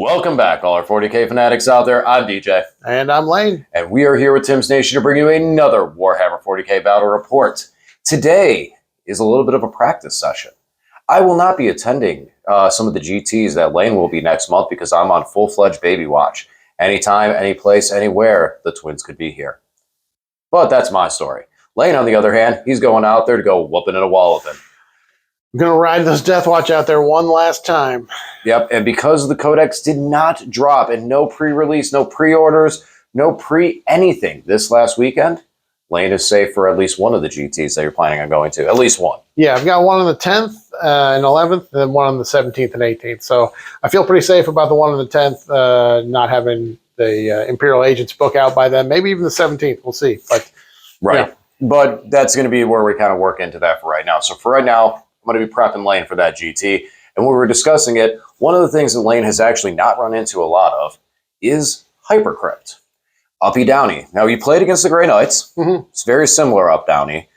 Welcome back, all our 40k fanatics out there. I'm DJ. And I'm Lane. And we are here with Tim's Nation to bring you another Warhammer 40k battle report. Today is a little bit of a practice session. I will not be attending some of the GTs that Lane will be next month because I'm on full-fledged baby watch. Anytime, any place, anywhere, the twins could be here. But that's my story. Lane, on the other hand, he's going out there to go whooping and a walloping. I'm going to ride this DeathWatch out there one last time. Yep, and because the codex did not drop and no pre-release, no pre-orders, no pre-anything this last weekend, Lane is safe for at least one of the GTs that you're planning on going to. At least one. Yeah, I've got one on the 10th and 11th, and then one on the 17th and 18th. So I feel pretty safe about the one on the 10th, not having the Imperial Agents book out by then. Maybe even the 17th. We'll see. But right. Yeah. But that's going to be where we kind of work into that for right now. So for right now, I'm going to be prepping Lane for that GT. And when we were discussing it, one of the things that Lane has actually not run into a lot of is Hypercrypt. Uppy Downy. Now, you played against the Grey Knights. Mm-hmm. It's very similar Up Downy.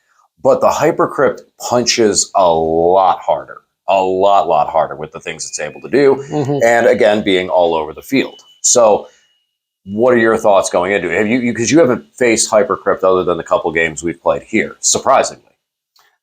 But the Hypercrypt punches a lot harder. A lot harder with the things it's able to do. Mm-hmm. And again, being all over the field. So what are your thoughts going into it? Have you, because you haven't faced Hypercrypt other than the couple games we've played here, surprisingly.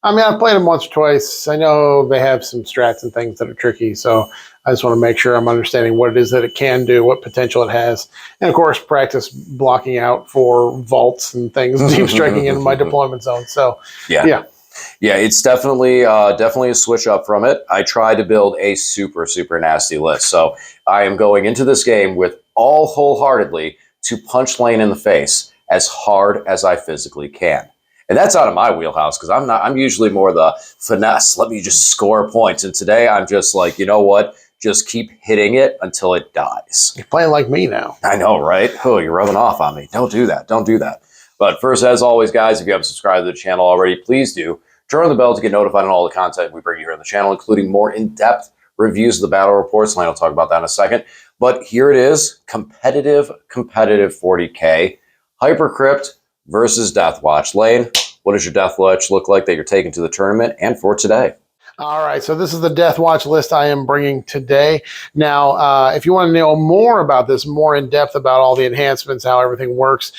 I mean, I've played them once or twice. I know they have some strats and things that are tricky, so I just want to make sure I'm understanding what it is that it can do, what potential it has, and of course, practice blocking out for vaults and things, deep striking into my deployment zone. So, yeah, it's definitely a switch up from it. I tried to build a super nasty list, so I am going into this game with all wholeheartedly to punch Lane in the face as hard as I physically can. And that's out of my wheelhouse because I'm usually more the finesse. Let me just score points. And today I'm just like, you know what? Just keep hitting it until it dies. You're playing like me now. I know, right? Oh, you're rubbing off on me. Don't do that. Don't do that. But first, as always, guys, if you haven't subscribed to the channel already, please do. Turn on the bell to get notified on all the content we bring you here on the channel, including more in-depth reviews of the battle reports. And I'll talk about that in a second. But here it is. Competitive 40K. Hypercrypt versus DeathWatch. Lane, what does your DeathWatch look like that you're taking to the tournament and for today? All right, so this is the DeathWatch list I am bringing today. Now, if you want to know more about this, more in depth about all the enhancements, how everything works,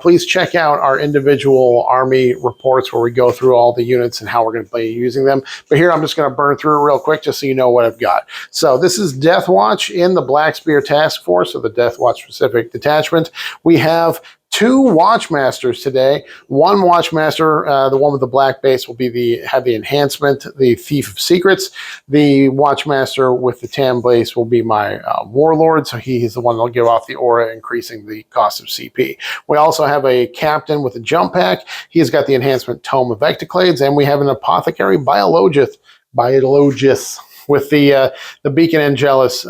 please check out our individual army reports where we go through all the units and how we're going to be using them. But here I'm just going to burn through it real quick just so you know what I've got. So this is DeathWatch in the Black Spear Task Force, so the DeathWatch specific detachment. We have 2 Watchmasters today. One Watchmaster, the one with the black base, will be have the enhancement, the Thief of Secrets. The Watchmaster with the tan base will be my Warlord, so he's the one that'll give off the aura, increasing the cost of CP. We also have a Captain with a jump pack. He's got the enhancement Tome of Ectoclades, and we have an Apothecary Biologist with the Beacon Angelus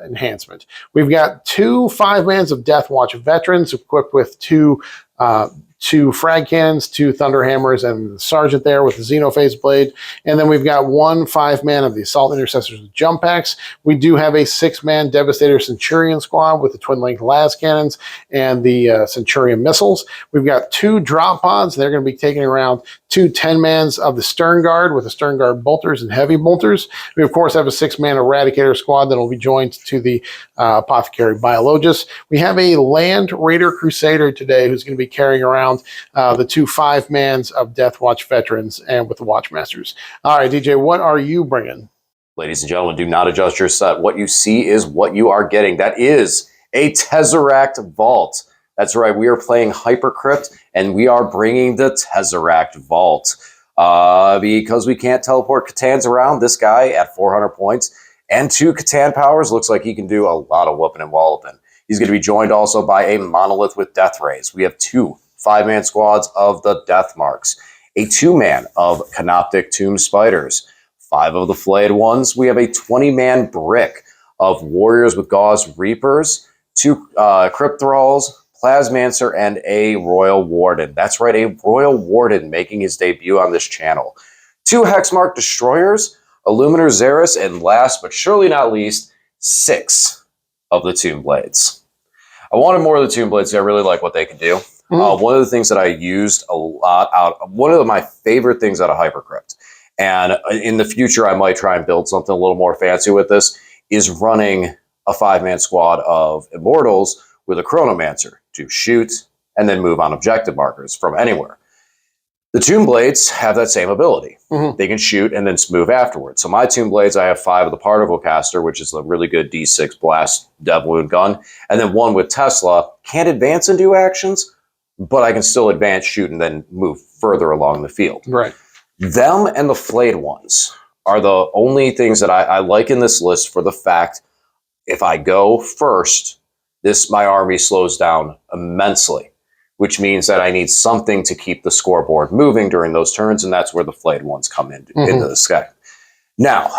enhancement. We've got 2 5-mans of DeathWatch veterans equipped with 2 frag cannons, 2 thunder hammers, and the sergeant there with the Xenophase blade. And then we've got 1 5-man of the assault intercessors with jump packs. We do have a 6-man Devastator Centurion squad with the twin length las cannons and the Centurion missiles. We've got 2 drop pods. They're going to be taking around 2 10-mans of the Stern Guard with the Stern Guard bolters and heavy bolters. We of course have a 6-man Eradicator squad that will be joined to the Apothecary Biologist. We have a Land Raider Crusader today who's going to be carrying around the 2 5-mans of DeathWatch veterans and with the Watchmasters. All right, DJ, what are you bringing? Ladies and gentlemen, do not adjust your set. What you see is what you are getting. That is a Tesseract Vault. That's right. We are playing Hypercrypt, and we are bringing the Tesseract Vault. Because we can't teleport C'tans around, this guy at 400 points and 2 C'tan powers looks like he can do a lot of whooping and walloping. He's going to be joined also by a Monolith with Death Rays. We have 2 5-man squads of the Death Marks, a 2-man of Canoptic Tomb Spiders, 5 of the Flayed Ones. We have a 20-man brick of Warriors with Gauze Reapers, 2 Crypt Thralls, Plasmancer, and a Royal Warden. That's right, a Royal Warden making his debut on this channel. 2 Hexmark Destroyers, Illuminator Xeris, and last but surely not least, 6 of the Tomb Blades. I wanted more of the Tomb Blades. I really like what they can do. One of the things that I used a lot one of my favorite things out of Hypercrypt, and in the future I might try and build something a little more fancy with this, is running a 5-man squad of Immortals with a Chronomancer to shoot and then move on objective markers from anywhere. The Tomb Blades have that same ability. They can shoot and then move afterwards. So my Tomb Blades, I have 5 of the Particle Caster, which is a really good D6 blast dev wound gun, and then 1 with Tesla. Can't advance and do actions, but I can still advance, shoot, and then move further along the field. Right. Them and the Flayed ones are the only things that I like in this list for the fact if I go first, my army slows down immensely, which means that I need something to keep the scoreboard moving during those turns, and that's where the Flayed ones come into the sky. Now,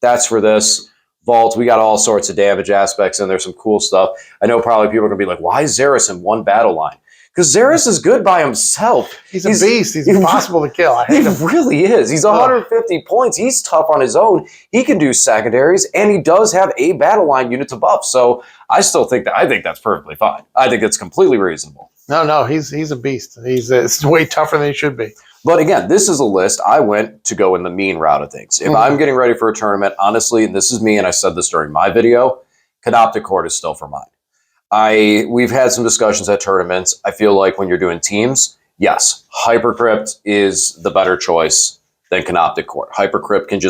that's for this vault. We got all sorts of damage aspects, and there's some cool stuff. I know probably people are going to be like, why is Xeris in one battle line? Because Xeris is good by himself. He's a beast. He's impossible to kill. I hate him. He really is. He's 150 points. He's tough on his own. He can do secondaries, and he does have a battle line unit to buff. So I still think I think that's perfectly fine. I think it's completely reasonable. No, he's a beast. It's way tougher than he should be. But again, this is a list. I went to go in the mean route of things. If I'm getting ready for a tournament, honestly, and this is me, and I said this during my video, Canoptic Court is still for mine. We've had some discussions at tournaments. I feel like when you're doing teams, yes, Hypercrypt is the better choice than Canoptic Court. Hypercrypt can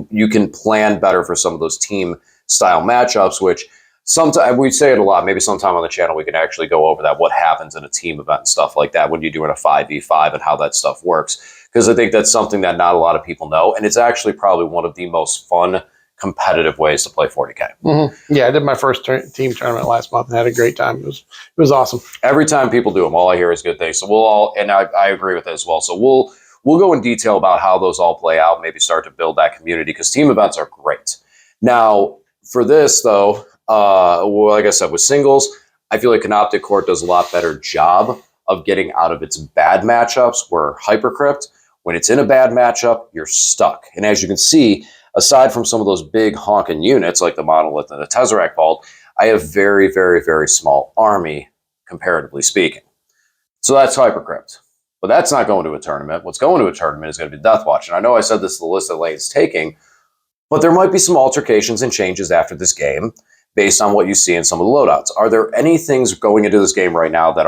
you can plan better for some of those team style matchups, which sometimes we say it a lot. Maybe sometime on the channel we can actually go over that, what happens in a team event and stuff like that when you're doing a 5v5 and how that stuff works. Because I think that's something that not a lot of people know, and it's actually probably one of the most fun competitive ways to play 40K. Yeah, I did my first team tournament last month and had a great time. It was awesome. Every time people do them, all I hear is good things. So we'll all, and I agree with it as well. So we'll go in detail about how those all play out, maybe start to build that community, because team events are great. Now, for this though, like I said, with singles, I feel like Canoptic Court does a lot better job of getting out of its bad matchups, where Hypercrypt, when it's in a bad matchup, you're stuck. And as you can see, aside from some of those big honking units like the Monolith and the Tesseract Vault, I have very, very, very small army, comparatively speaking. So that's Hypercrypt. But that's not going to a tournament. What's going to a tournament is going to be DeathWatch. And I know I said this is the list that Lane's taking, but there might be some altercations and changes after this game based on what you see in some of the loadouts. Are there any things going into this game right now that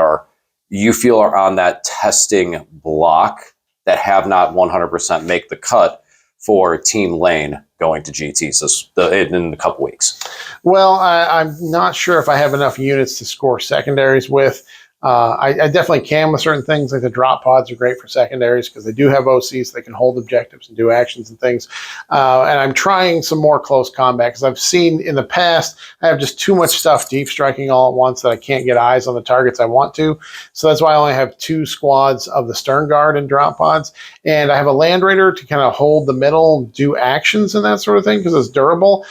you feel are on that testing block that have not 100% make the cut for Team Lane going to GTs in a couple weeks? Well, I'm not sure if I have enough units to score secondaries with. I definitely can with certain things, like the drop pods are great for secondaries because they do have OCs, so they can hold objectives and do actions and things. And I'm trying some more close combat because I've seen in the past I have just too much stuff deep striking all at once that I can't get eyes on the targets I want to. So that's why I only have 2 squads of the Stern Guard and drop pods. And I have a Land Raider to kind of hold the middle, do actions and that sort of thing because it's durable.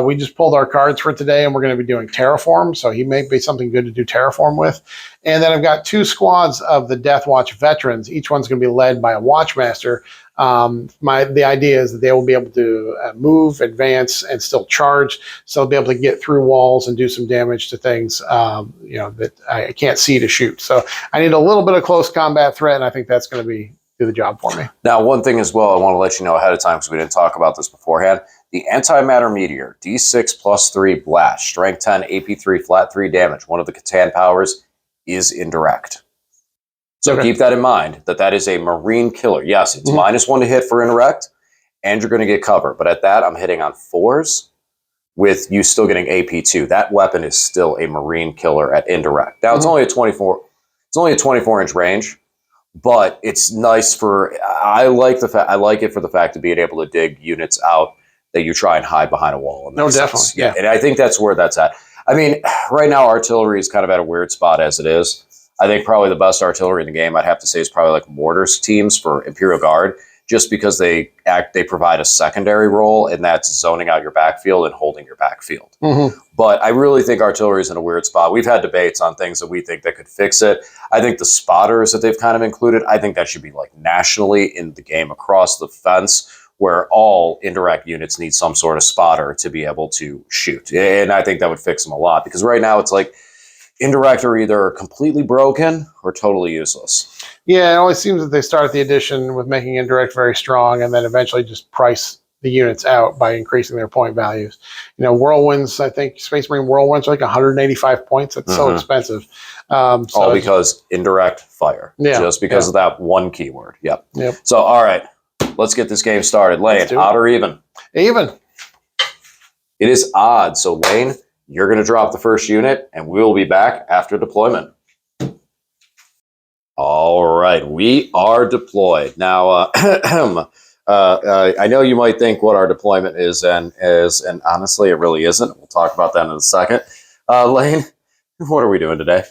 We just pulled our cards for today, and we're going to be doing Terraform, so he may be something good to do Terraform with. And then I've got 2 squads of the DeathWatch veterans. Each one's going to be led by a Watchmaster. The idea is that they will be able to move, advance, and still charge, so they'll be able to get through walls and do some damage to things that I can't see to shoot. So I need a little bit of close combat threat, and I think that's going to do the job for me. Now, one thing as well I want to let you know ahead of time, because we didn't talk about this beforehand, the Antimatter Meteor, D6 +3 blast, strength 10, AP 3, flat 3 damage. One of the Catan powers is indirect. So keep that in mind, that is a marine killer. Yes, it's -1 to hit for indirect, and you're going to get cover. But at that, I'm hitting on 4s with you still getting AP 2. That weapon is still a marine killer at indirect. Now, it's only a 24-inch range, but it's nice for, I like it for the fact of being able to dig units out that you try and hide behind a wall. No, definitely. Yeah, and I think that's where that's at. I mean, right now, artillery is kind of at a weird spot as it is. I think probably the best artillery in the game, I'd have to say, is probably like Mortars teams for Imperial Guard, just because they provide a secondary role, and that's zoning out your backfield and holding your backfield. But I really think artillery is in a weird spot. We've had debates on things that we think that could fix it. I think the spotters that they've kind of included, I think that should be like nationally in the game across the fence, where all indirect units need some sort of spotter to be able to shoot. And I think that would fix them a lot, because right now it's like indirect are either completely broken or totally useless. Yeah, it always seems that they start the edition with making indirect very strong and then eventually just price the units out by increasing their point values. You know, whirlwinds, I think Space Marine whirlwinds are like 185 points. That's so expensive. All because indirect fire. Yeah, Just because of that one keyword. Yep. Yep. So, all right, let's get this game started. Lane, odd or even? Even. It is odd. So, Lane, you're going to drop the first unit, and we will be back after deployment. All right, we are deployed. Now, I know you might think what our deployment is, and honestly, it really isn't. We'll talk about that in a second. Lane, what are we doing today?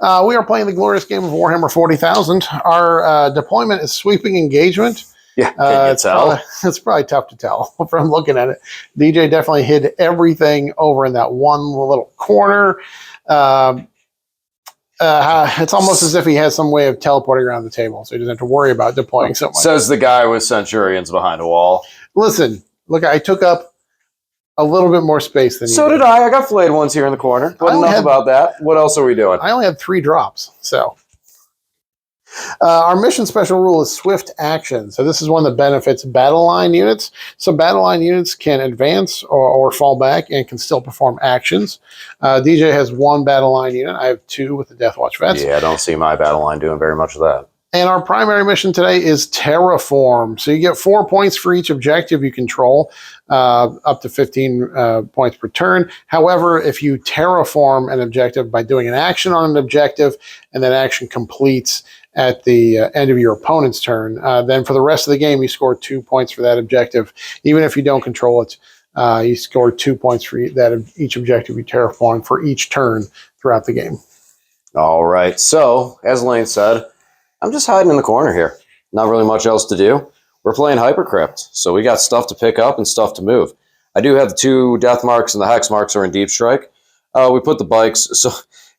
We are playing the glorious game of Warhammer 40,000. Our deployment is sweeping engagement. Yeah, can you tell? It's probably tough to tell from looking at it. DJ definitely hid everything over in that one little corner. It's almost as if he has some way of teleporting around the table, so he doesn't have to worry about deploying so much. Says the guy with Centurions behind a wall. Listen, look, I took up a little bit more space than you. So did I. I got flayed ones here in the corner. But enough about that. What else are we doing? I only had 3 drops, so. Our mission special rule is swift action. So this is one that benefits battle line units. So battle line units can advance or fall back and can still perform actions. DJ has 1 battle line unit. I have 2 with the DeathWatch vets. Yeah, I don't see my battle line doing very much of that. And our primary mission today is terraform. So you get 4 points for each objective you control, up to 15 points per turn. However, if you terraform an objective by doing an action on an objective, and that action completes at the end of your opponent's turn, then for the rest of the game, you score 2 points for that objective. Even if you don't control it, you score 2 points for each objective you terraform for each turn throughout the game. All right. So, as Lane said, I'm just hiding in the corner here. Not really much else to do. We're playing Hypercrypt, so we got stuff to pick up and stuff to move. I do have the 2 death marks, and the hex marks are in Deep Strike. We put the bikes, so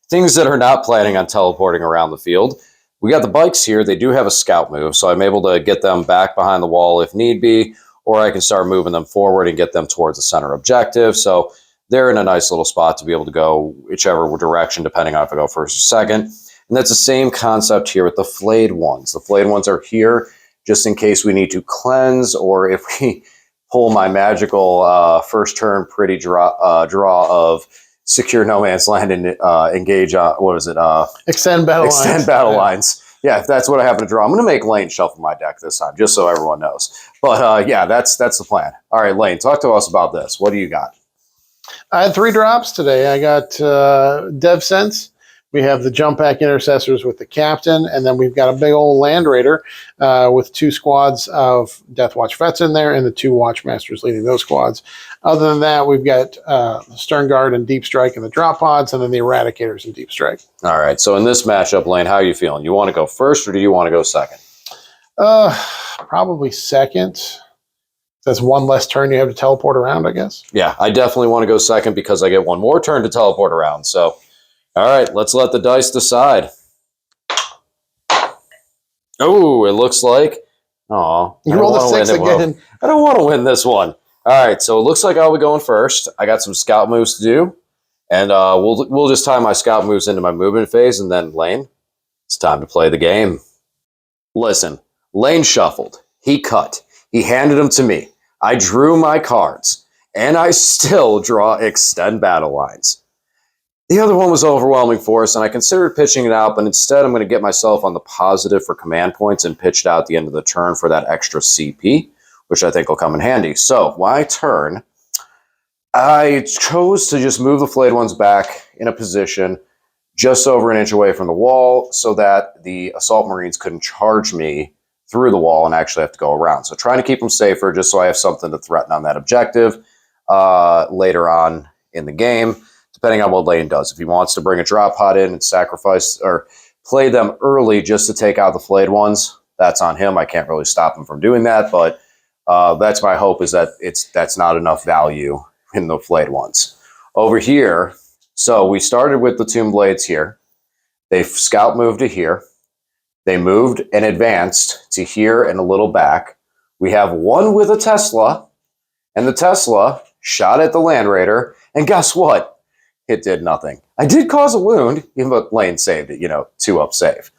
things that are not planning on teleporting around the field. We got the bikes here. They do have a scout move, so I'm able to get them back behind the wall if need be, or I can start moving them forward and get them towards the center objective. So they're in a nice little spot to be able to go whichever direction, depending on if I go first or second. And that's the same concept here with the flayed ones. The flayed ones are here just in case we need to cleanse, or if we pull my magical first turn pretty draw of secure no man's land and engage what is it? Extend battle lines. Yeah, if that's what I happen to draw. I'm going to make Lane shuffle my deck this time, just so everyone knows. But yeah, that's the plan. All right, Lane, talk to us about this. What do you got? I had 3 drops today. I got Dev Sense. We have the Jump Pack Intercessors with the Captain, and then we've got a big old Land Raider with 2 squads of Deathwatch vets in there and the 2 Watchmasters leading those squads. Other than that, we've got Stern Guard and Deep Strike in the drop pods, and then the Eradicators in Deep Strike. All right, so in this matchup, Lane, how are you feeling? You want to go first, or do you want to go second? Probably second. That's 1 less turn you have to teleport around, I guess. Yeah, I definitely want to go second because I get 1 more turn to teleport around, so... All right, let's let the dice decide. Oh, it looks like... Oh, you rolled a 6 again. I don't want to win this one. All right, so it looks like I'll be going first. I got some scout moves to do, and we'll just tie my scout moves into my movement phase, and then Lane, it's time to play the game. Listen, Lane shuffled. He cut. He handed them to me. I drew my cards, and I still draw extend battle lines. The other one was overwhelming force, and I considered pitching it out, but instead I'm going to get myself on the positive for command points and pitch it out at the end of the turn for that extra CP, which I think will come in handy. So, my turn, I chose to just move the flayed ones back in a position just over 1 inch away from the wall so that the Assault Marines couldn't charge me through the wall and actually have to go around. So, trying to keep them safer just so I have something to threaten on that objective later on in the game. Depending on what Lane does. If he wants to bring a drop pod in and sacrifice or play them early just to take out the flayed ones, that's on him. I can't really stop him from doing that, but that's my hope, is that that's not enough value in the flayed ones. Over here, so we started with the Tomb Blades here. They scout moved to here. They moved and advanced to here and a little back. We have 1 with a Tesla, and the Tesla shot at the Land Raider, and guess what? It did nothing. I did cause a wound, even though Lane saved it, 2-up save.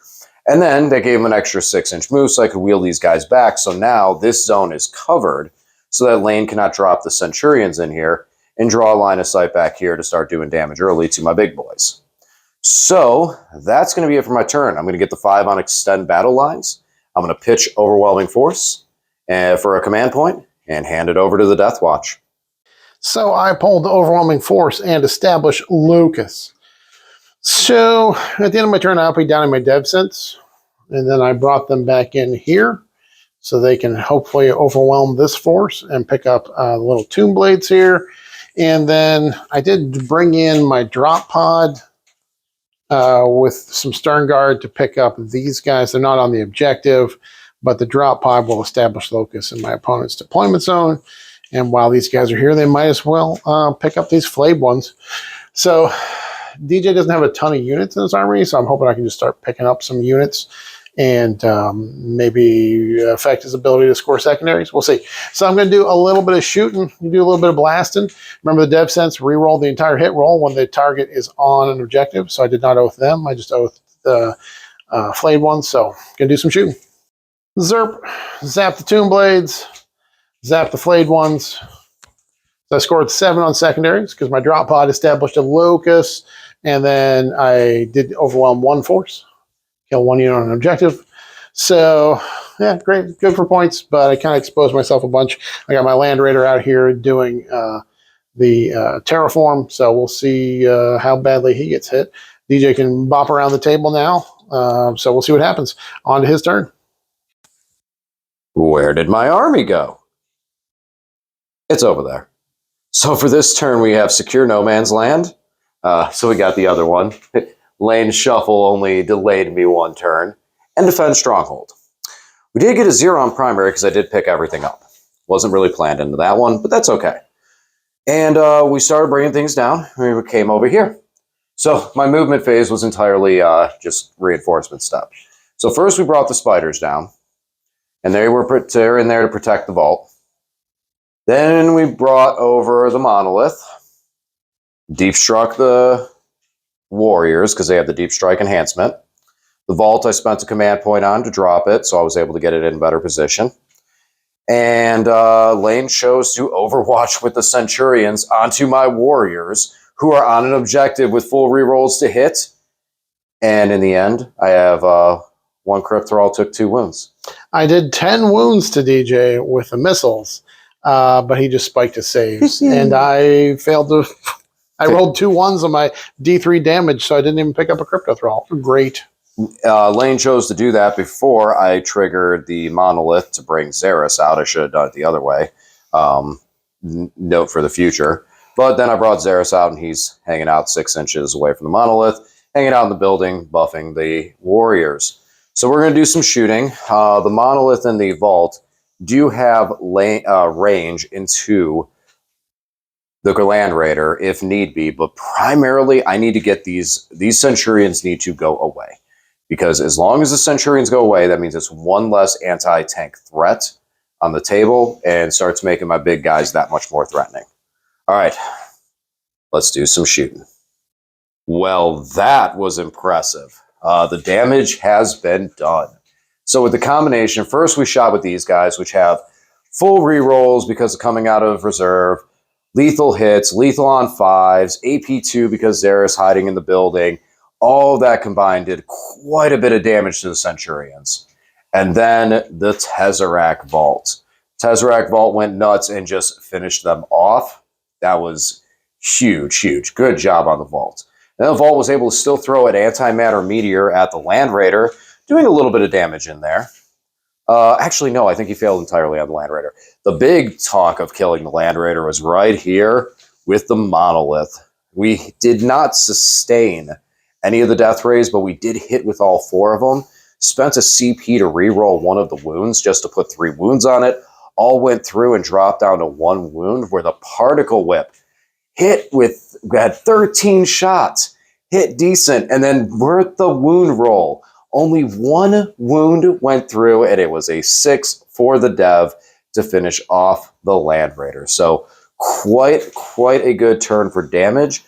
And then they gave him an extra 6-inch move so I could wheel these guys back. So now this zone is covered. so that Lane cannot drop the Centurions in here and draw a line of sight back here to start doing damage early to my big boys. So that's going to be it for my turn. I'm going to get the 5 on extend battle lines. I'm going to pitch Overwhelming Force for a command point and hand it over to the DeathWatch. So I pulled the Overwhelming Force and established Locus. So at the end of my turn, I'll be down in my dev sense, and then I brought them back in here so they can hopefully overwhelm this force and pick up little tomb blades here. And then I did bring in my drop pod with some Stern Guard to pick up these guys. They're not on the objective, but the drop pod will establish Locus in my opponent's deployment zone. And while these guys are here, they might as well pick up these flayed ones. So DJ doesn't have a ton of units in his army, so I'm hoping I can just start picking up some units and maybe affect his ability to score secondaries. We'll see. So I'm going to do a little bit of shooting. You do a little bit of blasting. Remember the dev sense, re-roll the entire hit roll when the target is on an objective. So I did not oath them. I just oathed the flayed ones. So going to do some shooting. Zerp. Zap the tomb blades. Zap the flayed ones. So I scored 7 on secondaries because my drop pod established a Locus, and then I did overwhelm 1 force, kill 1 unit on an objective. So yeah, great, good for points, but I kind of exposed myself a bunch. I got my Land Raider out here doing the terraform, so we'll see how badly he gets hit. DJ can bop around the table now, so we'll see what happens. On to his turn. Where did my army go? It's over there. So for this turn, we have Secure No Man's Land. So we got the other one. Lane Shuffle only delayed me 1 turn. And Defend Stronghold. We did get a 0 on primary because I did pick everything up. Wasn't really planned into that one, but that's okay. And we started bringing things down. We came over here. So my movement phase was entirely just reinforcement stuff. So first we brought the spiders down. And they're in there to protect the vault. Then we brought over the monolith, deep struck the warriors because they have the deep strike enhancement. The vault I spent a command point on to drop it, so I was able to get it in better position. And Lane chose to overwatch with the Centurions onto my warriors, who are on an objective with full rerolls to hit. And in the end, I have 1 crypt thrall, took 2 wounds. I did 10 wounds to DJ with the missiles. But he just spiked his saves, and I failed to. I rolled 2 1s on my D3 damage, so I didn't even pick up a Crypto Thrall. Great. Lane chose to do that before I triggered the monolith to bring Xeris out. I should have done it the other way. Note for the future. But then I brought Xeris out, and he's hanging out 6 inches away from the monolith, hanging out in the building, buffing the warriors. So we're going to do some shooting. The monolith and the vault do have range into the Land Raider if need be, but primarily I need to get these Centurions need to go away, because as long as the Centurions go away, that means it's 1 less anti-tank threat on the table and starts making my big guys that much more threatening. All right, let's do some shooting. Well, that was impressive. The damage has been done. So with the combination, first we shot with these guys, which have full rerolls because of coming out of reserve, lethal hits, lethal on 5s, AP2 because Xeris hiding in the building. All of that combined did quite a bit of damage to the Centurions. And then the Tesseract Vault. Tesseract Vault went nuts and just finished them off. That was huge, huge. Good job on the Vault. And then the Vault was able to still throw an antimatter meteor at the Land Raider, doing a little bit of damage in there. Actually, no, I think he failed entirely on the Land Raider. The big talk of killing the Land Raider was right here with the monolith. We did not sustain any of the death rays, but we did hit with all 4 of them. Spent a CP to reroll 1 of the wounds just to put 3 wounds on it. All went through and dropped down to 1 wound, where the particle whip hit with, we had 13 shots, hit decent, and then we're at the wound roll. Only 1 wound went through, and it was a 6 for the dev to finish off the Land Raider. So quite a good turn for damage.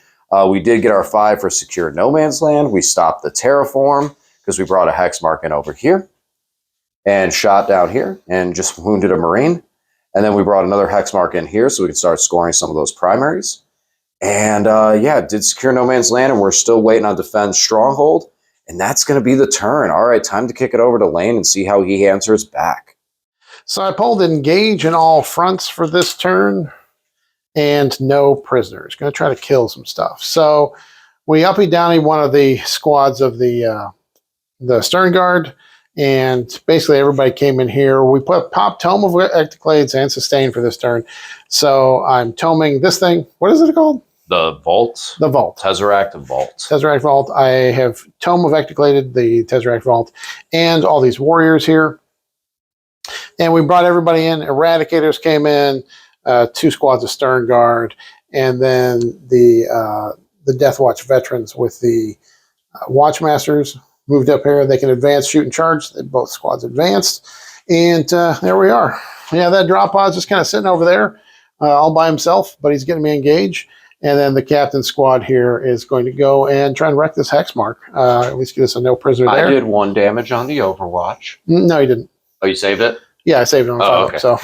We did get our 5 for Secure No Man's Land. We stopped the terraform because we brought a Hex Mark in over here and shot down here and just wounded a Marine. And then we brought another hex mark in here so we could start scoring some of those primaries. And yeah, did secure no man's land, and we're still waiting on defend stronghold. And that's going to be the turn. All right, time to kick it over to Lane and see how he answers back. So I pulled engage in all fronts for this turn, and no prisoners. Going to try to kill some stuff. So we uppy downy one of the squads of the Stern Guard, and basically everybody came in here. We pop Tome of Ectoclades and Sustain for this turn. So I'm toming this thing. What is it called? The Vault. The Vault. Tesseract Vault. Tesseract Vault. I have Tome of Ectocladed, the Tesseract Vault, and all these warriors here. And we brought everybody in. Eradicators came in, 2 squads of Stern Guard, and then the DeathWatch veterans with the Watchmasters moved up here. They can advance, shoot, and charge. Both squads advanced. And there we are. Yeah, that drop pod's just kind of sitting over there all by himself, but he's getting me engaged. And then the captain squad here is going to go and try and wreck this hex mark. At least get us a no prisoner there. I did 1 damage on the Overwatch. No, you didn't. Oh, you saved it? Yeah, I saved it on fire. Okay. So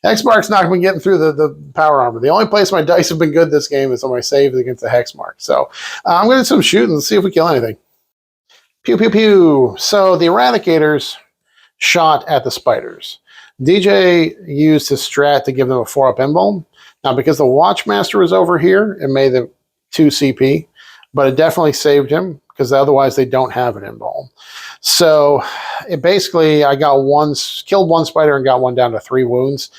hex mark's not going to be getting through the power armor. The only place my dice have been good this game is on my saves against the hex mark. So I'm going to do some shooting and see if we kill anything. Pew, pew, pew. So the Eradicators shot at the spiders. DJ used his strat to give them a 4-up emblem. Now, because the Watchmaster was over here, it made them 2 CP, but it definitely saved him because otherwise they don't have an emblem. So it basically, I got killed 1 spider and got 1 down to 3 wounds,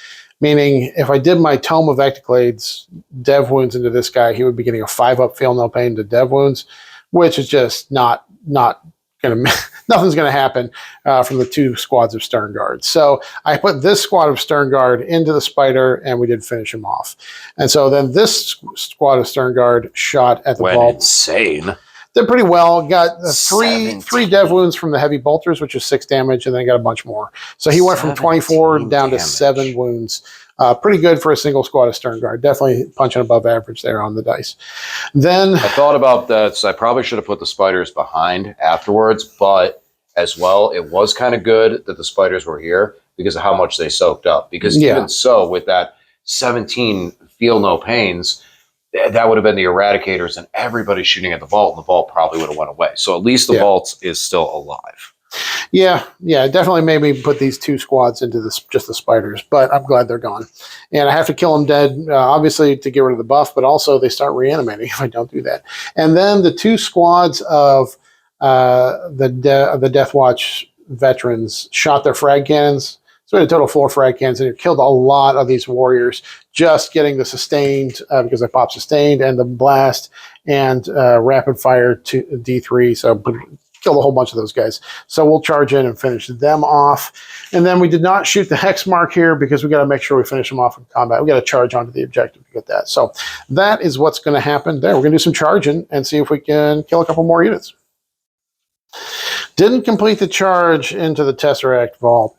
meaning if I did my Tome of Ectoclades dev wounds into this guy, he would be getting a 5-up feel no pain to dev wounds, which is just not going to, nothing's going to happen from the 2 squads of Stern Guard. So I put this squad of Stern Guard into the spider, and we did finish him off. And so then this squad of Stern Guard shot at the vault. Insane. Did pretty well. Got three dev wounds from the heavy bolters, which is 6 damage, and then got a bunch more. So he went from 24 down to 7 wounds. Pretty good for a single squad of Stern Guard. Definitely punching above average there on the dice. Then I thought about that. So I probably should have put the spiders behind afterwards, but as well, it was kind of good that the spiders were here because of how much they soaked up. Because even so, with that 17 feel no pains, that would have been the Eradicators and everybody shooting at the vault, and the vault probably would have went away. So at least the vault is still alive. Yeah, it definitely made me put these 2 squads into just the spiders, but I'm glad they're gone. And I have to kill them dead, obviously, to get rid of the buff, but also they start reanimating if I don't do that. And then the 2 squads of the DeathWatch veterans shot their frag cannons. So we had a total of 4 frag cannons, and it killed a lot of these warriors just getting the sustained, because I popped sustained, and the blast, and rapid fire to D3, so killed a whole bunch of those guys. So we'll charge in and finish them off. And then we did not shoot the hex mark here because we got to make sure we finish them off in combat. We got to charge onto the objective to get that. So that is what's going to happen there. We're going to do some charging and see if we can kill a couple more units. Didn't complete the charge into the Tesseract Vault.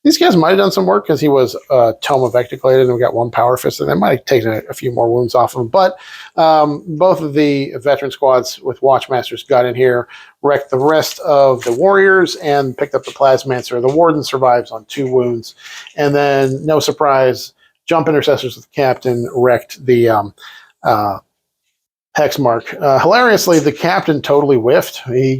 These guys might have done some work because he was Tome of Ectocladed and we got 1 Power Fist, and they might have taken a few more wounds off him. But both of the veteran squads with Watchmasters got in here, wrecked the rest of the warriors, and picked up the Plasmancer. The Warden survives on 2 wounds. And then, no surprise, Jump Intercessors with Captain wrecked the hex mark. Hilariously, the Captain totally whiffed. He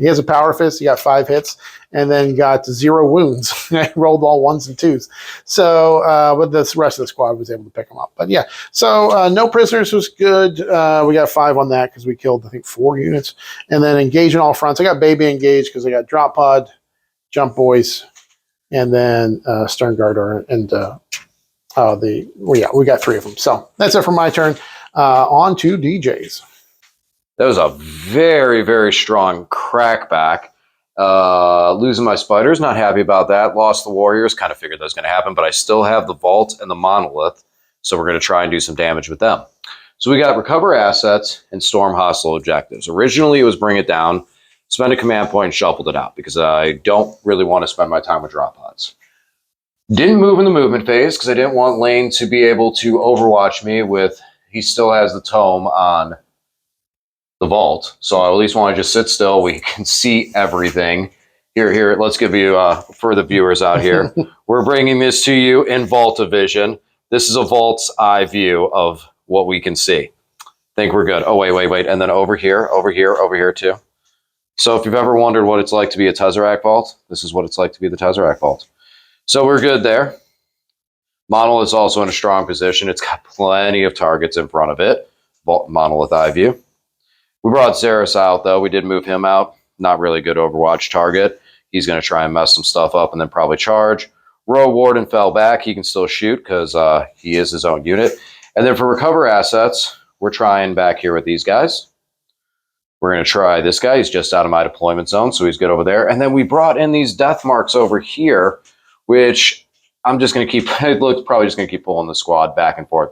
has a Power Fist. He got 5 hits and then got 0 wounds. I rolled all 1s and 2s. So, but the rest of the squad was able to pick them up. But yeah, so no prisoners was good. We got 5 on that because we killed, I think, 4 units. And then engage in all fronts. I got Baby engaged because I got Drop Pod, Jump Boys, and then Stern Guard. And we got 3 of them. So that's it for my turn. On to DJ's. That was a very, very strong crackback. Losing my spiders, not happy about that. Lost the warriors, kind of figured that was going to happen, but I still have the vault and the monolith, so we're going to try and do some damage with them. So we got recover assets and storm hostile objectives. Originally, it was bring it down, spend a command point, and shuffled it out, because I don't really want to spend my time with drop pods. Didn't move in the movement phase, because I didn't want Lane to be able to overwatch me with, he still has the tome on the vault, so I at least want to just sit still. We can see everything, Here, let's give you, for the viewers out here, we're bringing this to you in Volta Vision. This is a Vault's eye view of what we can see. Think we're good. Oh, wait. And then over here too. So if you've ever wondered what it's like to be a Tesseract Vault, this is what it's like to be the Tesseract Vault. So we're good there. Monolith is also in a strong position. It's got plenty of targets in front of it. Monolith eye view. We brought Xeris out, though. We did move him out. Not really good Overwatch target. He's going to try and mess some stuff up and then probably charge. Royal Warden fell back. He can still shoot because he is his own unit. And then for recover assets, we're trying back here with these guys. We're going to try this guy. He's just out of my deployment zone, so he's good over there. And then we brought in these death marks over here, which I'm just going to keep, it looks probably just going to keep pulling the squad back and forth.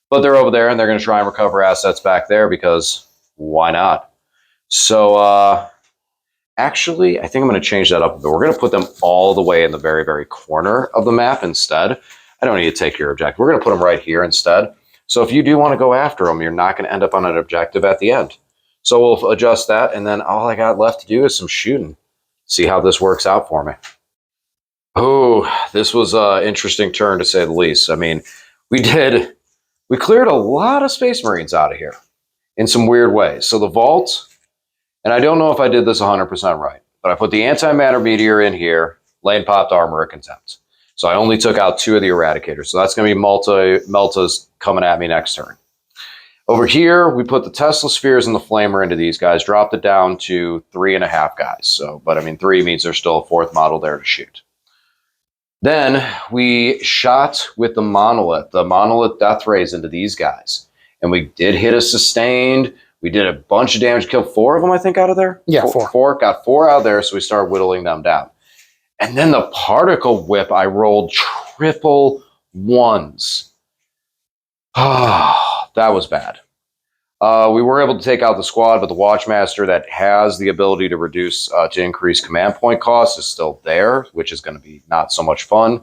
But they're over there, and they're going to try and recover assets back there because why not? So, actually, I think I'm going to change that up a bit. We're going to put them all the way in the very, very corner of the map instead. I don't need to take your objective. We're going to put them right here instead. So if you do want to go after them, you're not going to end up on an objective at the end. So we'll adjust that, and then all I got left to do is some shooting. See how this works out for me. Oh, this was an interesting turn to say the least. I mean, we cleared a lot of Space Marines out of here in some weird ways. So the Vault, and I don't know if I did this 100% right, but I put the Anti-Matter Meteor in here, lane popped Armor of Contempt. So I only took out 2 of the Eradicators. So that's going to be Melta's coming at me next turn. Over here, we put the Tesla Spheres and the Flamer into these guys, dropped it down to 3.5 guys. So, but I mean, 3 means there's still a 4th model there to shoot. Then we shot with the Monolith Death Rays into these guys. And we did hit a sustained. We did a bunch of damage, killed 4 of them, I think, out of there. Yeah, 4. Got 4 out of there, so we started whittling them down. And then the Particle Whip, I rolled triple 1s. Ah, that was bad. We were able to take out the squad, but the Watchmaster that has the ability to reduce, to increase command point costs is still there, which is going to be not so much fun.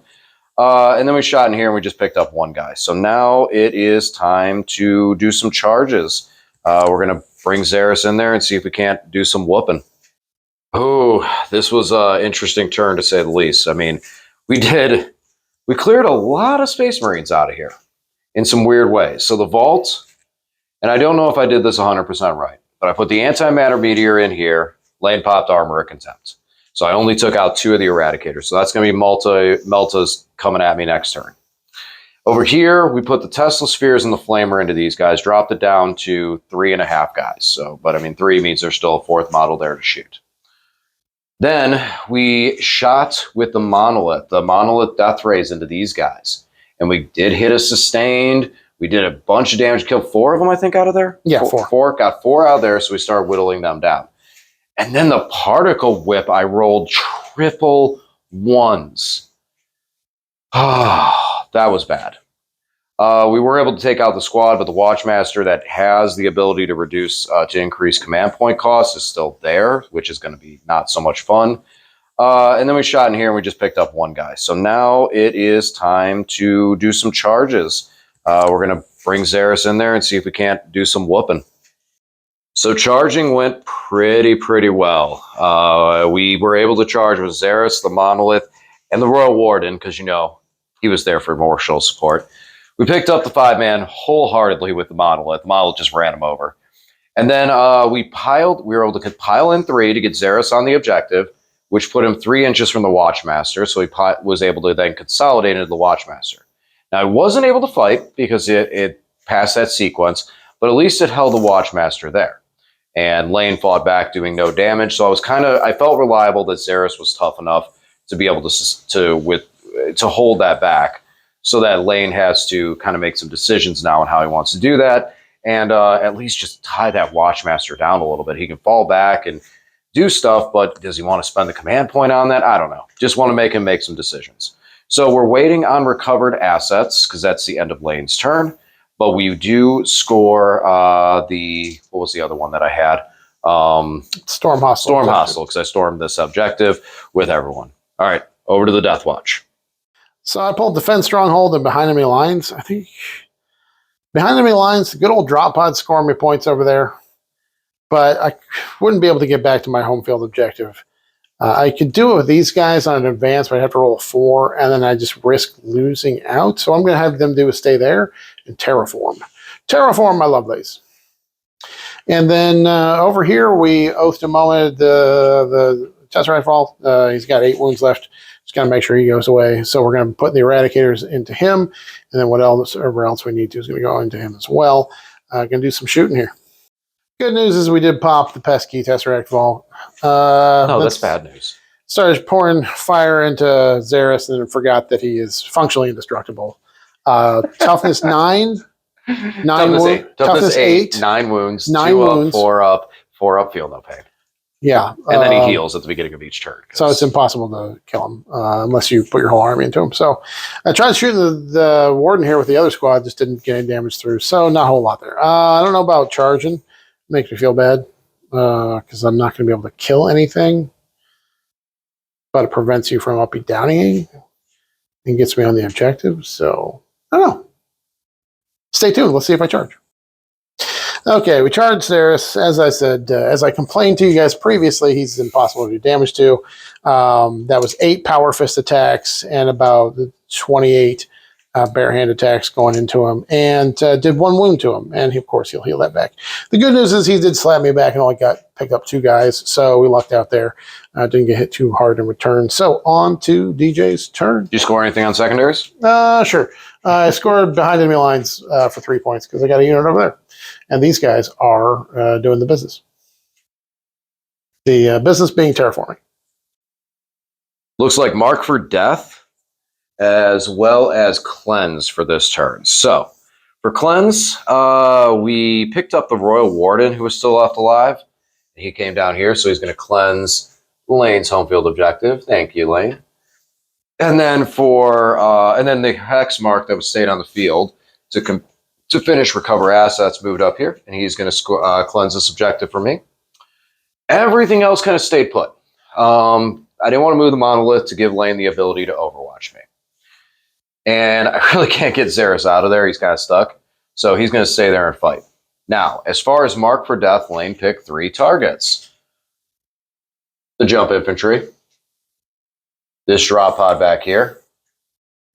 And then we shot in here and we just picked up 1 guy. So now it is time to do some charges. We're going to bring Xeris in there and see if we can't do some whooping. Oh, this was an interesting turn to say the least. I mean, we cleared a lot of Space Marines out of here in some weird ways. So the Vault, and I don't know if I did this 100% right, but I put the Anti-Matter Meteor in here, lane popped Armor of Contempt. So I only took out 2 of the Eradicators. So that's going to be Melta's coming at me next turn. Over here, we put the Tesla Spheres and the Flamer into these guys, dropped it down to 3.5 guys. So, but I mean, 3 means there's still a 4th model there to shoot. Then we shot with the Monolith Death Rays into these guys. And we did hit a sustained. We did a bunch of damage, killed 4 of them, I think, out of there. Yeah, 4. Got 4 out of there, so we started whittling them down. And then the Particle Whip, I rolled triple 1s. Ah, that was bad. We were able to take out the squad, but the Watchmaster that has the ability to reduce, to increase command point costs is still there, which is going to be not so much fun. And then we shot in here and we just picked up 1 guy. So now it is time to do some charges. We're going to bring Xeris in there and see if we can't do some whooping. So charging went pretty well. We were able to charge with Xeris, the Monolith, and the Royal Warden, because, you know, he was there for martial support. We picked up the 5-man wholeheartedly with the Monolith. The Monolith just ran him over. And then we were able to pile in 3 to get Xeris on the objective, which put him 3 inches from the Watchmaster. So he was able to then consolidate into the Watchmaster. Now, I wasn't able to fight because it passed that sequence, but at least it held the Watchmaster there. And Lane fought back, doing no damage. So I felt reliable that Xeris was tough enough to be able to hold that back. So that Lane has to kind of make some decisions now on how he wants to do that, and at least just tie that Watchmaster down a little bit. He can fall back and do stuff, but does he want to spend the command point on that? I don't know. Just want to make him make some decisions. So we're waiting on recovered assets because that's the end of Lane's turn. But we do score what was the other one that I had? Storm Hostile. Storm Hostile, because I stormed this objective with everyone. All right, over to the DeathWatch. So I pulled Defense Stronghold and Behind Enemy Lines. I think Behind Enemy Lines, good old drop pod scoring me points over there. But I wouldn't be able to get back to my home field objective. I could do it with these guys on an advance, but I'd have to roll a 4, and then I just risk losing out. So I'm going to have them do a stay there and terraform. Terraform, my lovelies. And then over here, we oathed a moment the Tesseract Vault. He's got 8 wounds left. Just got to make sure he goes away. So we're going to put the Eradicators into him, and then whatever else we need to is going to go into him as well. Going to do some shooting here. Good news is we did pop the pesky Tesseract Vault. No, that's bad news. Started pouring fire into Xeris and then forgot that he is functionally indestructible. Toughness 9. Toughness 8. 9 wounds. 9 2 wounds. up, 4 up, feel no pain. Yeah. And then he heals at the beginning of each turn. So it's impossible to kill him unless you put your whole army into him. So I tried shooting the Warden here with the other squad, just didn't get any damage through. So not a whole lot there. I don't know about charging. Makes me feel bad because I'm not going to be able to kill anything. But it prevents you from upping downing and gets me on the objective. So I don't know. Stay tuned. Let's see if I charge. Okay, we charged Xeris. As I said, as I complained to you guys previously, he's impossible to do damage to. That was 8 Power Fist attacks and about 28 bare hand attacks going into him, and did 1 wound to him. And of course, he'll heal that back. The good news is he did slap me back and only picked up 2 guys, so we lucked out there. Didn't get hit too hard in return. So on to DJ's turn. Did you score anything on secondaries? Sure. I scored behind enemy lines for 3 points because I got a unit over there. And these guys are doing the business. The business being terraforming. Looks like Mark for Death as well as Cleanse for this turn. So for Cleanse, we picked up the Royal Warden who was still left alive. He came down here, so he's going to cleanse Lane's home field objective. Thank you, Lane. And then and then the Hex Mark that was stayed on the field to finish recover assets moved up here, and he's going to cleanse this objective for me. Everything else kind of stayed put. I didn't want to move the monolith to give Lane the ability to overwatch me. And I really can't get Xeris out of there. He's kind of stuck. So he's going to stay there and fight. Now, as far as Mark for Death, Lane picked 3 targets. The Jump Infantry. This drop pod back here.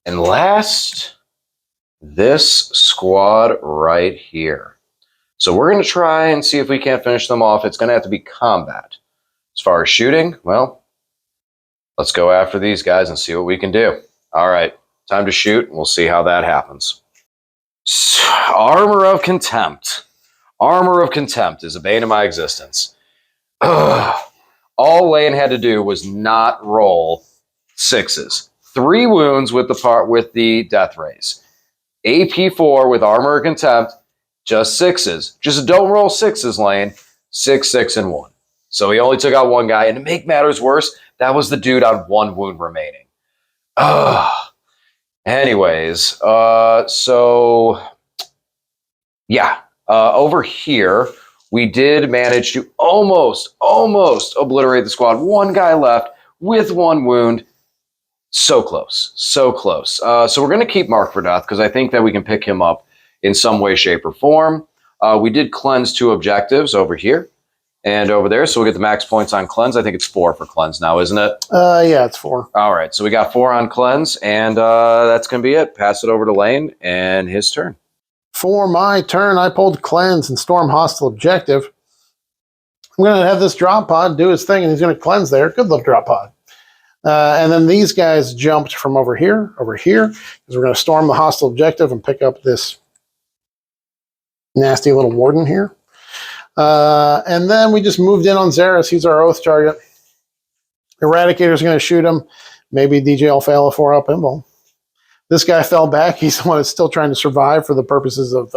And last, this squad right here. So we're going to try and see if we can't finish them off. It's going to have to be combat. As far as shooting, well, let's go after these guys and see what we can do. All right, time to shoot, and we'll see how that happens. Armor of Contempt. Armor of Contempt is a bane of my existence. Ugh. All Lane had to do was not roll 6s. 3 wounds with the Death Rays. AP4 with Armor of Contempt, just 6s. Just don't roll 6s, Lane. 6, 6, and 1. So he only took out 1 guy, and to make matters worse, that was the dude on 1 wound remaining. Ugh. Anyways, over here, we did manage to almost obliterate the squad. 1 guy left with 1 wound. So close, so close. So we're going to keep Mark for Death because I think that we can pick him up in some way, shape, or form. We did cleanse 2 objectives over here and over there, so we'll get the max points on Cleanse. I think it's 4 for Cleanse now, isn't it? Yeah, it's 4. All right, so we got 4 on Cleanse, and that's going to be it. Pass it over to Lane and his turn. For my turn, I pulled Cleanse and Storm Hostile Objective. I'm going to have this drop pod do his thing, and he's going to cleanse there. Good little drop pod. And then these guys jumped from over here, because we're going to storm the hostile objective and pick up this nasty little warden here. And then we just moved in on Xeris. He's our oath target. Eradicator's going to shoot him. Maybe DJ will fail a 4-up pinball. This guy fell back. He's the one that's still trying to survive for the purposes of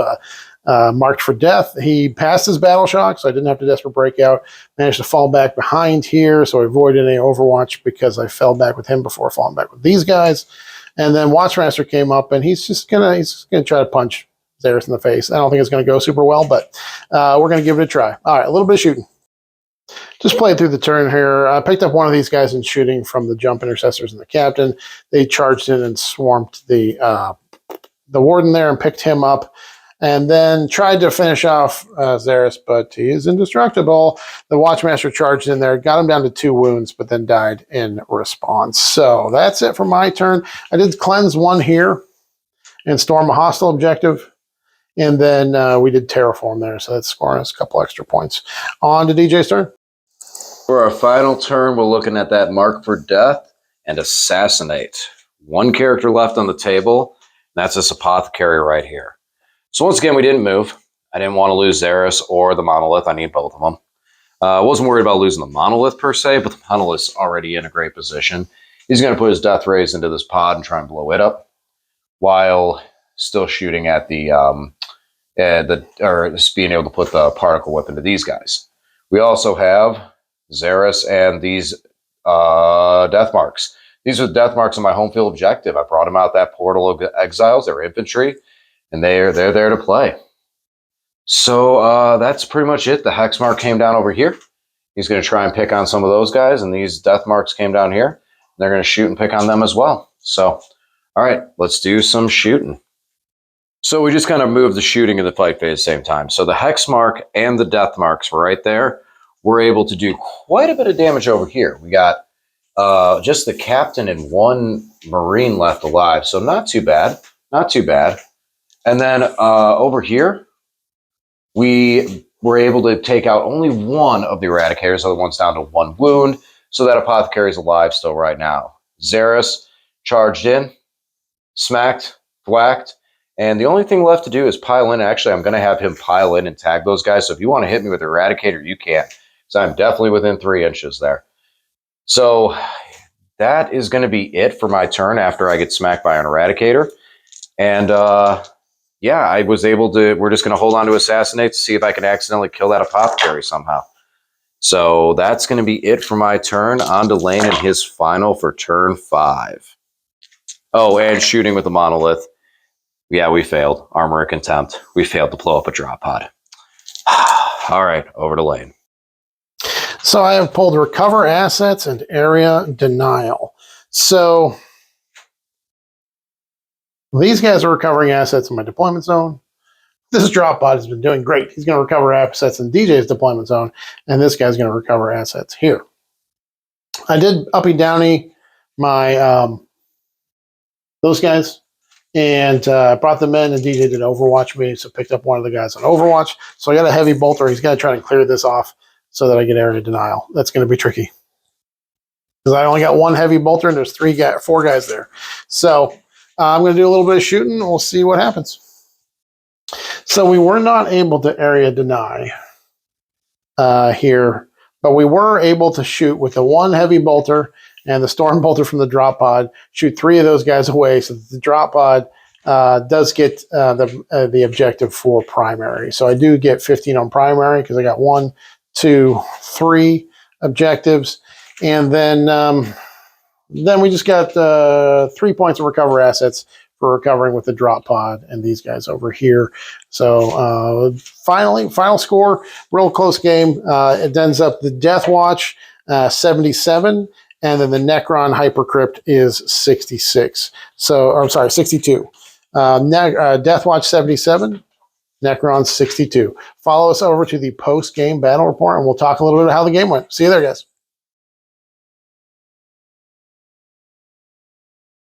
marked for death. He passed his battle shock, so I didn't have to desperate breakout. Managed to fall back behind here, so I avoided any overwatch because I fell back with him before falling back with these guys. And then Watchmaster came up, and he's gonna try to punch Xeris in the face. I don't think it's gonna go super well, but we're gonna give it a try. All right, a little bit of shooting. Just played through the turn here. I picked up one of these guys in shooting from the jump intercessors and the captain. They charged in and swarmed the warden there and picked him up. and then tried to finish off Xeris, but he is indestructible. The Watchmaster charged in there, got him down to 2 wounds, but then died in response. So that's it for my turn. I did cleanse 1 here and storm a hostile objective. And then we did terraform there, so that's scoring us a couple extra points. On to DJ's turn. For our final turn, we're looking at that mark for death and assassinate. 1 character left on the table, and that's this apothecary right here. So once again, we didn't move. I didn't want to lose Xeris or the monolith. I need both of them. I wasn't worried about losing the monolith per se, but the monolith's already in a great position. He's going to put his death rays into this pod and try and blow it up, while still shooting at just being able to put the particle whip into these guys. We also have Xeris and these death marks. These are death marks on my home field objective. I brought them out that portal of exiles. They're infantry, and they're there to play. So that's pretty much it. The hex mark came down over here. He's going to try and pick on some of those guys, and these death marks came down here. They're going to shoot and pick on them as well. So, all right, let's do some shooting. So we just kind of moved the shooting and the fight phase at the same time. So the hex mark and the death marks were right there. We're able to do quite a bit of damage over here. We got just the captain and 1 marine left alive. So not too bad. Not too bad. And then over here, we were able to take out only 1 of the eradicators. The other one's down to 1 wound. So that apothecary is alive still right now. Xeris charged in, smacked, whacked. And the only thing left to do is pile in. Actually, I'm going to have him pile in and tag those guys. So if you want to hit me with Eradicator, you can. So I'm definitely within 3 inches there. So that is going to be it for my turn after I get smacked by an Eradicator. And yeah, I was able to, we're just going to hold on to Assassinate to see if I can accidentally kill that Apothecary somehow. So that's going to be it for my turn. On to Lane and his final for turn 5. Oh, and shooting with the Monolith. Yeah, we failed. Armor of Contempt. We failed to blow up a drop pod. All right, over to Lane. So I have pulled Recover Assets and Area Denial. So these guys are recovering assets in my deployment zone. This drop pod has been doing great. He's going to recover assets in DJ's deployment zone, and this guy's going to recover assets here. I did uppy downy my those guys, and brought them in, and DJ did Overwatch me, so picked up 1 of the guys on Overwatch. So I got a heavy bolter. He's going to try to clear this off so that I get area denial. That's going to be tricky because I only got 1 heavy bolter, and there's 4 guys there. So I'm going to do a little bit of shooting, and we'll see what happens. So we were not able to area deny here, but we were able to shoot with the 1 heavy bolter and the storm bolter from the drop pod, shoot 3 of those guys away so that the drop pod does get the objective for primary. So I do get 15 on primary because I got 1, 2, 3 objectives. And then we just got 3 points of recover assets for recovering with the drop pod and these guys over here. So final score, real close game. It ends up the DeathWatch 77, and then the Necron Hypercrypt is 66. So, or I'm sorry, 62. DeathWatch 77, Necron 62. Follow us over to the post-game battle report, and we'll talk a little bit about how the game went. See you there, guys.